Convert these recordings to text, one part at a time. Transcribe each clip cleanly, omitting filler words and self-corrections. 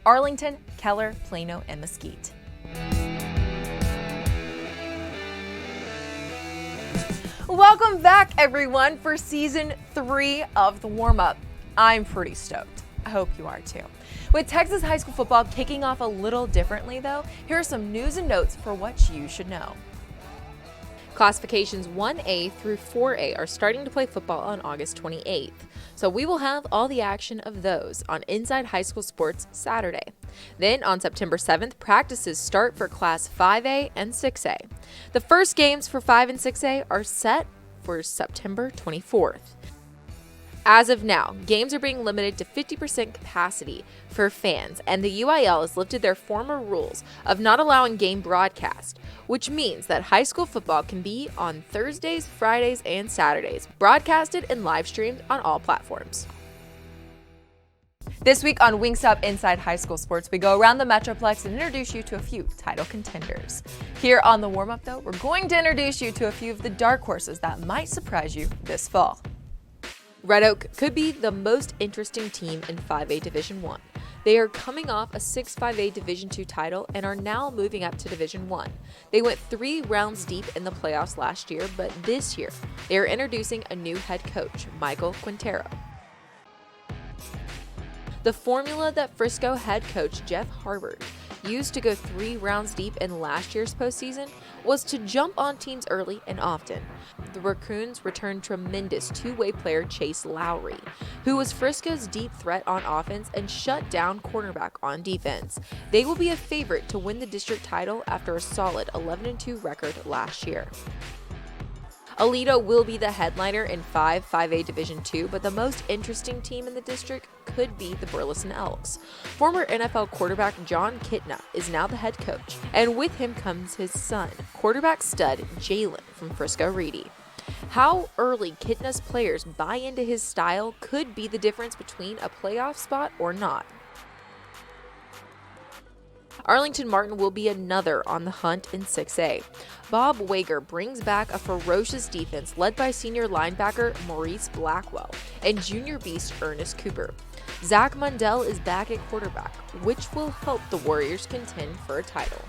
Arlington, Keller, Plano, and Mesquite. Welcome back, everyone, for Season 3 of the Warmup. I'm pretty stoked. I hope you are too. With Texas high school football kicking off a little differently, though, here are some news and notes for what you should know. Classifications 1A through 4A are starting to play football on August 28th, so we will have all the action of those on Inside High School Sports Saturday. Then on September 7th, practices start for Class 5A and 6A. The first games for 5 and 6A are set for September 24th. As of now, games are being limited to 50% capacity for fans, and the UIL has lifted their former rules of not allowing game broadcast, which means that high school football can be on Thursdays, Fridays, and Saturdays, broadcasted and live streamed on all platforms. This week on Wingstop Inside High School Sports, we go around the Metroplex and introduce you to a few title contenders. Here on the warm-up, though, we're going to introduce you to a few of the dark horses that might surprise you this fall. Red Oak could be the most interesting team in 5A Division I. They are coming off a 6-5A Division II title and are now moving up to Division I. They went 3 rounds deep in the playoffs last year, but this year they are introducing a new head coach, Michael Quintero. The formula that Frisco head coach Jeff Harbert used to go 3 rounds deep in last year's postseason was to jump on teams early and often. The Raccoons returned tremendous two-way player Chase Lowry, who was Frisco's deep threat on offense and shut down cornerback on defense. They will be a favorite to win the district title after a solid 11-2 record last year. Aledo will be the headliner in 5A Division II, but the most interesting team in the district could be the Burleson Elks. Former NFL quarterback John Kitna is now the head coach, and with him comes his son, quarterback stud Jalen from Frisco Reedy. How early Kitna's players buy into his style could be the difference between a playoff spot or not. Arlington Martin will be another on the hunt in 6A. Bob Wager brings back a ferocious defense led by senior linebacker Maurice Blackwell and junior beast Ernest Cooper. Zach Mundell is back at quarterback, which will help the Warriors contend for a title.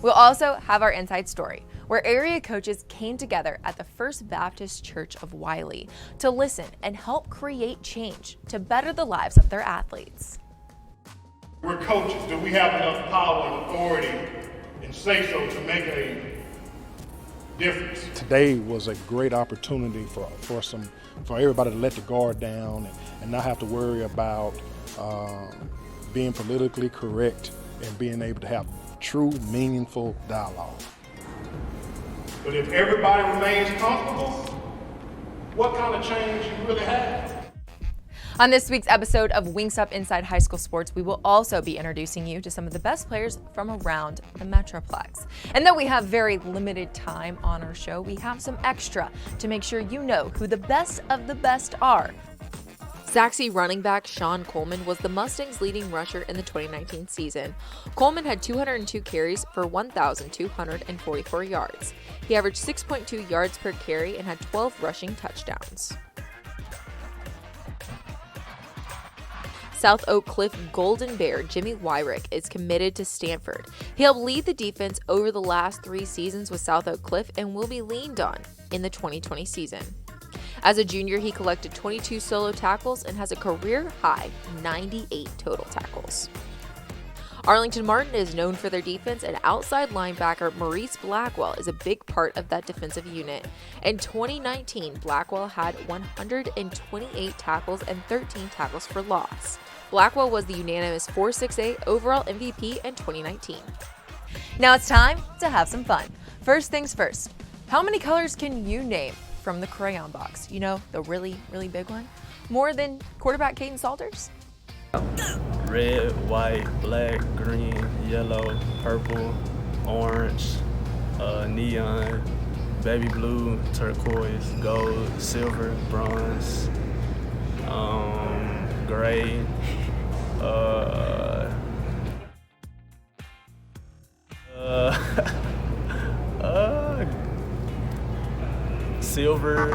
We'll also have our inside story, where area coaches came together at the First Baptist Church of Wiley to listen and help create change to better the lives of their athletes. We're coaches. Do we have enough power and authority and say-so to make a difference? Today was a great opportunity for everybody to let the guard down and not have to worry about being politically correct and being able to have true, meaningful dialogue. But if everybody remains comfortable, what kind of change you really have? On this week's episode of Wingstop Inside High School Sports, we will also be introducing you to some of the best players from around the Metroplex. And though we have very limited time on our show, we have some extra to make sure you know who the best of the best are. Sachse running back Sean Coleman was the Mustangs' leading rusher in the 2019 season. Coleman had 202 carries for 1,244 yards. He averaged 6.2 yards per carry and had 12 rushing touchdowns. South Oak Cliff Golden Bear Jimmy Wyrick is committed to Stanford. He helped lead the defense over the last 3 seasons with South Oak Cliff and will be leaned on in the 2020 season. As a junior, he collected 22 solo tackles and has a career-high 98 total tackles. Arlington Martin is known for their defense, and outside linebacker Maurice Blackwell is a big part of that defensive unit. In 2019, Blackwell had 128 tackles and 13 tackles for loss. Blackwell was the unanimous 4-6A overall MVP in 2019. Now it's time to have some fun. First things first, how many colors can you name from the crayon box? You know, the really, really big one? More than quarterback Caden Salters? Red, white, black, green, yellow, purple, orange, neon, baby blue, turquoise, gold, silver, bronze, gray, silver,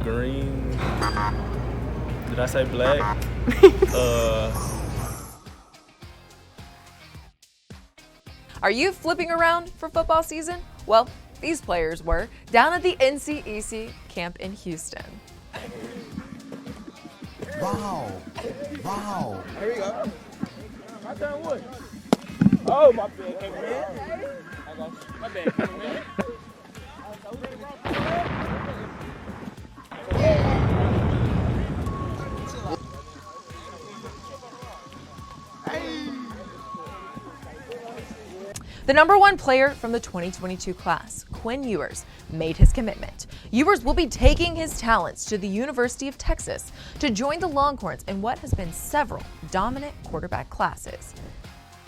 green, Did I say black? Are you flipping around for football season? Well, these players were down at the NCEC camp in Houston. Wow. Wow. Here we go. My turn what? Oh, my bad, cameraman. My bad, cameraman. The number one player from the 2022 class, Quinn Ewers, made his commitment. Ewers will be taking his talents to the University of Texas to join the Longhorns in what has been several dominant quarterback classes.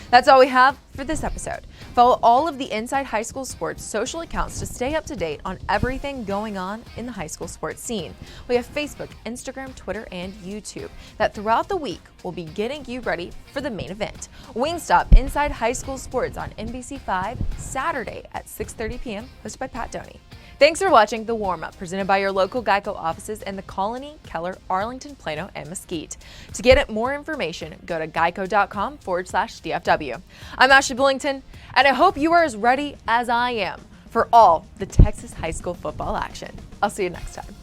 That's all we have for this episode. Follow all of the Inside High School Sports social accounts to stay up to date on everything going on in the high school sports scene. We have Facebook, Instagram, Twitter, and YouTube that throughout the week will be getting you ready for the main event. Wingstop Inside High School Sports on NBC5 Saturday at 6:30 p.m. hosted by Pat Doney. Thanks for watching The Warmup, presented by your local GEICO offices in the Colony, Keller, Arlington, Plano, and Mesquite. To get more information, go to geico.com/DFW. I'm Ashley Billington, and I hope you are as ready as I am for all the Texas high school football action. I'll see you next time.